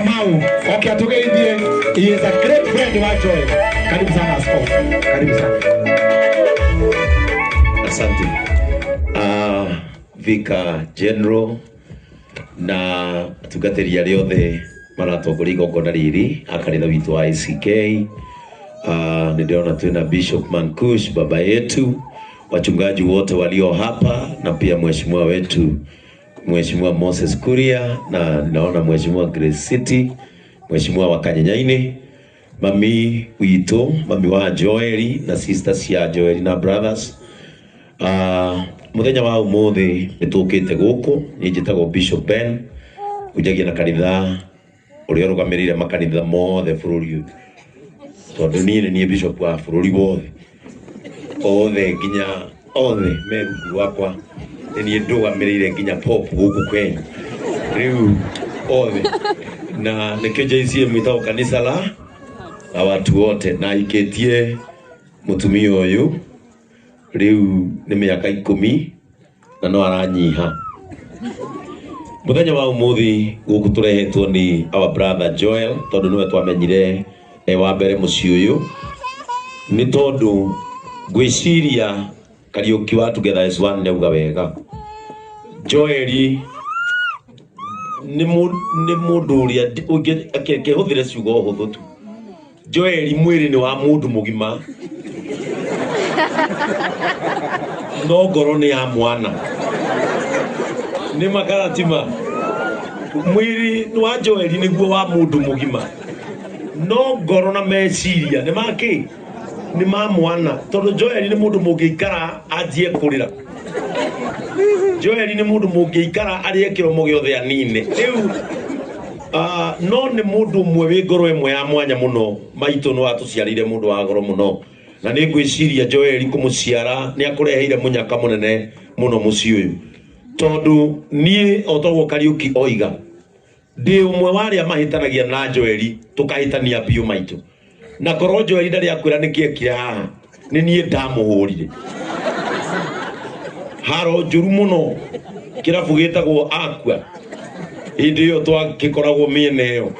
Kamau. Okay, atugeithie. He is a great friend wa Joel. Karibu sana askofu. Karibu sana. Asante. Vika General na tugateri ya riothe maratongoria igongona riri akanitha witu wa ICK. Niliona tuna Bishop Mankush baba yetu, wachungaji wote walio hapa, na pia mheshimiwa wetu Mheshimiwa Moses Kuria, na ninaona Mheshimiwa Grace City, Mheshimiwa wa Kanyanyaini, mami wito, mami wa Joeli na sisters ya Joeli na brothers. Muthenya wa umuthi nitukite guku njitagwo Bishop Ben kujagia na kanitha uria rugamirire makanitha mothe bururi tondu ni bishop wa bururi wothe othe nginya othe meru wakwa ni ndugamirire nginya pop guku Kenya riu othe na nikijaicie mwitao kanisa la watu wote na iketie mutumia uyu riu ni miaka 10 na no aranyiha. Muthenya wa umuthi guku turehetwo ni our brother Joel tondu niwe twamenyire wa mbere muci uyu ni tondu gwiciria Kariuki wa Together as One neuga wega. Joel ni mundu uria akihuthire ciugo huthu tu. Joel mwiri ni wa mundu mugima no ngoro ni ya mwana ni makaratima. Mwiri ni wa Joel niguo wa mundu mugima no ngoro na meciria ni maki ni ma mwana tondu Joel ni mundu mungikara anjie kurira. Joel ni mundu mungikara arie kiromo giothe anine riu no ni mundu mwe wi ngoro imwe ya mwanya muno. Maitu no atuciarire mundu wa ngoro muno na ni ngwiciria Joel kumuciara ni akureheire munyaka munene muno muci uyu tondu ni otogwo Kariuki oiga ndi umwe waria mahitanagia na Joel tukahitania biu maitu na koro Joel ndari akwira nikiekire haha ni nie ndamuhurire haro njuru muno kirabu gitagwo Aqua hindi yo twakikoragwo miene yo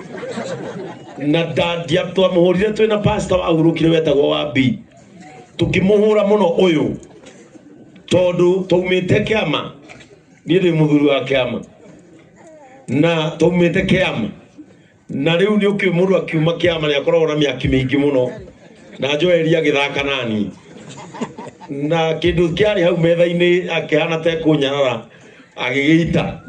na ndandia twamuhurire twina pastor ahurukire wetagwo wa B tukimuhura muno uyu tondu taumite kiama ni ndi muthuri wa kiama na taumite kiama na riu ni ukimuru akiuma kiama ni akoragwo na miaki mingi muno na Joel agithaka nani na kindu kiari hau metha-ini akihana te kunyarara agigiita